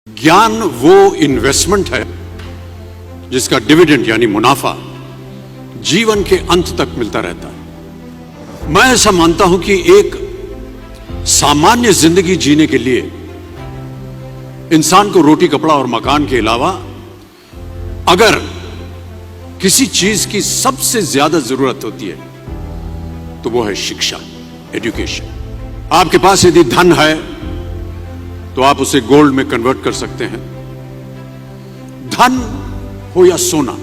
ज्ञान वो इन्वेस्टमेंट है जिसका डिविडेंड यानी मुनाफा जीवन के अंत तक मिलता रहता है। मैं ऐसा मानता हूं कि एक सामान्य जिंदगी जीने के लिए इंसान को रोटी कपड़ा और मकान के अलावा अगर किसी चीज की सबसे ज्यादा जरूरत होती है तो वो है शिक्षा, एजुकेशन। आपके पास यदि धन है तो आप उसे गोल्ड में कन्वर्ट कर सकते हैं। धन हो या सोना,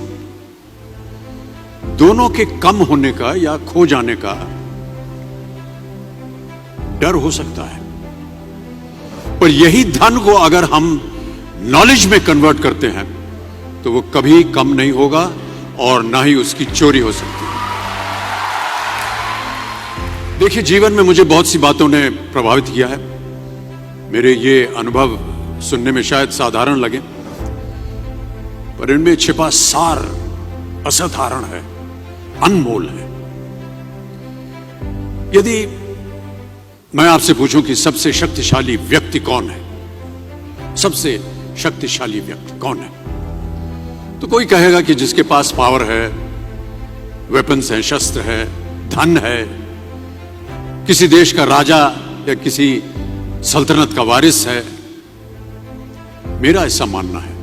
दोनों के कम होने का या खो जाने का डर हो सकता है, पर यही धन को अगर हम नॉलेज में कन्वर्ट करते हैं तो वो कभी कम नहीं होगा और ना ही उसकी चोरी हो सकती है। देखिए, जीवन में मुझे बहुत सी बातों ने प्रभावित किया है। मेरे ये अनुभव सुनने में शायद साधारण लगे, पर इनमें छिपा सार असाधारण है, अनमोल है। यदि मैं आपसे पूछूं कि सबसे शक्तिशाली व्यक्ति कौन है, सबसे शक्तिशाली व्यक्ति कौन है, तो कोई कहेगा कि जिसके पास पावर है, वेपन्स हैं, शस्त्र है, धन है, किसी देश का राजा या किसी सल्तनत का वारिस है। मेरा ऐसा मानना है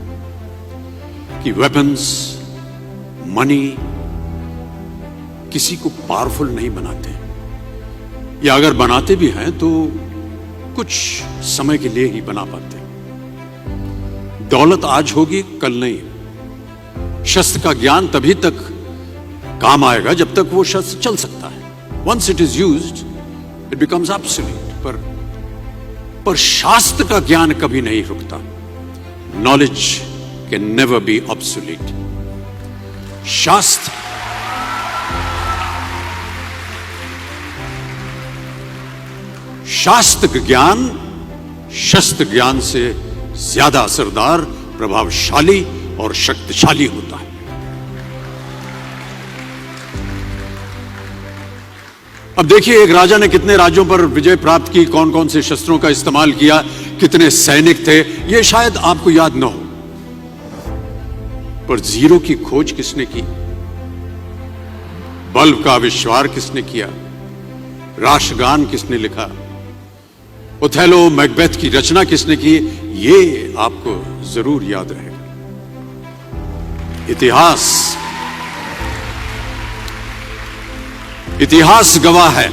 कि वेपन्स, मनी किसी को पावरफुल नहीं बनाते, या अगर बनाते भी हैं तो कुछ समय के लिए ही बना पाते। दौलत आज होगी, कल नहीं। शस्त्र का ज्ञान तभी तक काम आएगा जब तक वो शस्त्र चल सकता है। Once it is used it becomes obsolete. पर शास्त्र का ज्ञान कभी नहीं रुकता। Knowledge can never be obsolete. शास्त्र ज्ञान शस्त्र ज्ञान से ज्यादा असरदार, प्रभावशाली और शक्तिशाली होता है। अब देखिए, एक राजा ने कितने राज्यों पर विजय प्राप्त की, कौन कौन से शस्त्रों का इस्तेमाल किया, कितने सैनिक थे, यह शायद आपको याद न हो, पर जीरो की खोज किसने की, बल्ब का आविष्कार किसने किया, राष्ट्रगान किसने लिखा, ओथेलो मैकबेथ की रचना किसने की, ये आपको जरूर याद रहेगा। इतिहास गवाह है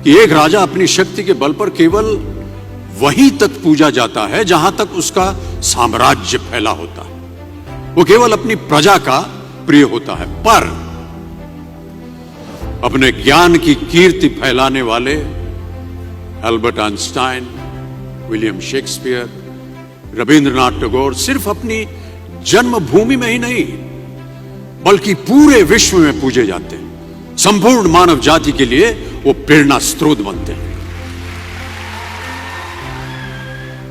कि एक राजा अपनी शक्ति के बल पर केवल वहीं तक पूजा जाता है जहां तक उसका साम्राज्य फैला होता है। वो केवल अपनी प्रजा का प्रिय होता है। पर अपने ज्ञान की कीर्ति फैलाने वाले Albert Einstein, William Shakespeare, Rabindranath Tagore सिर्फ अपनी जन्मभूमि में ही नहीं बल्कि पूरे विश्व में पूजे जाते हैं। संपूर्ण मानव जाति के लिए वो प्रेरणा स्रोत बनते हैं।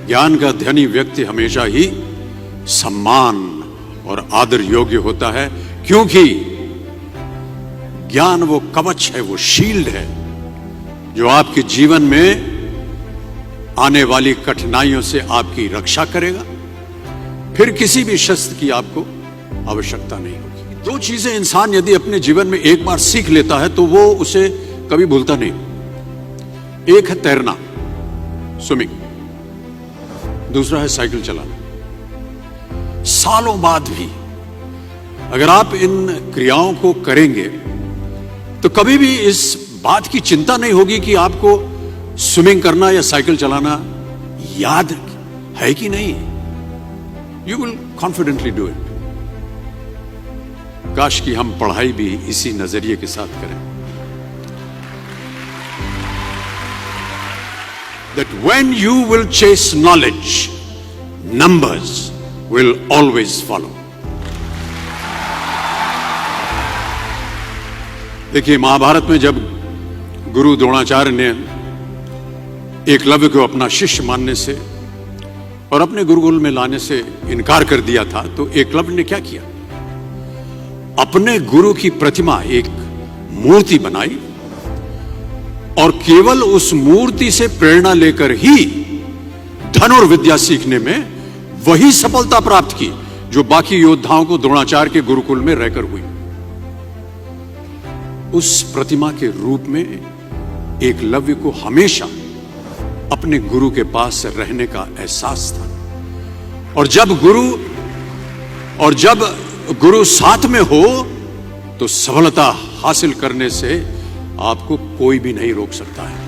ज्ञान का धनी व्यक्ति हमेशा ही सम्मान और आदर योग्य होता है, क्योंकि ज्ञान वो कवच है, वो शील्ड है जो आपके जीवन में आने वाली कठिनाइयों से आपकी रक्षा करेगा। फिर किसी भी शस्त्र की आपको आवश्यकता नहीं होगी। दो चीजें इंसान यदि अपने जीवन में एक बार सीख लेता है तो वो उसे कभी भूलता नहीं। एक है तैरना, स्विमिंग, दूसरा है साइकिल चलाना। सालों बाद भी अगर आप इन क्रियाओं को करेंगे तो कभी भी इस बात की चिंता नहीं होगी कि आपको स्विमिंग करना या साइकिल चलाना याद है कि नहीं। You will confidently do it. काश कि हम पढ़ाई भी इसी नजरिए के साथ करें, that when you will chase knowledge, numbers will always follow. देखिए, महाभारत में जब गुरु द्रोणाचार्य ने एकलव्य को अपना शिष्य मानने से और अपने गुरुकुल में लाने से इनकार कर दिया था, तो एकलव्य ने क्या किया, अपने गुरु की प्रतिमा, एक मूर्ति बनाई और केवल उस मूर्ति से प्रेरणा लेकर ही धनुर्विद्या सीखने में वही सफलता प्राप्त की जो बाकी योद्धाओं को द्रोणाचार्य के गुरुकुल में रहकर हुई। उस प्रतिमा के रूप में एकलव्य को हमेशा अपने गुरु के पास रहने का एहसास था। और जब गुरु साथ में हो तो सफलता हासिल करने से आपको कोई भी नहीं रोक सकता है।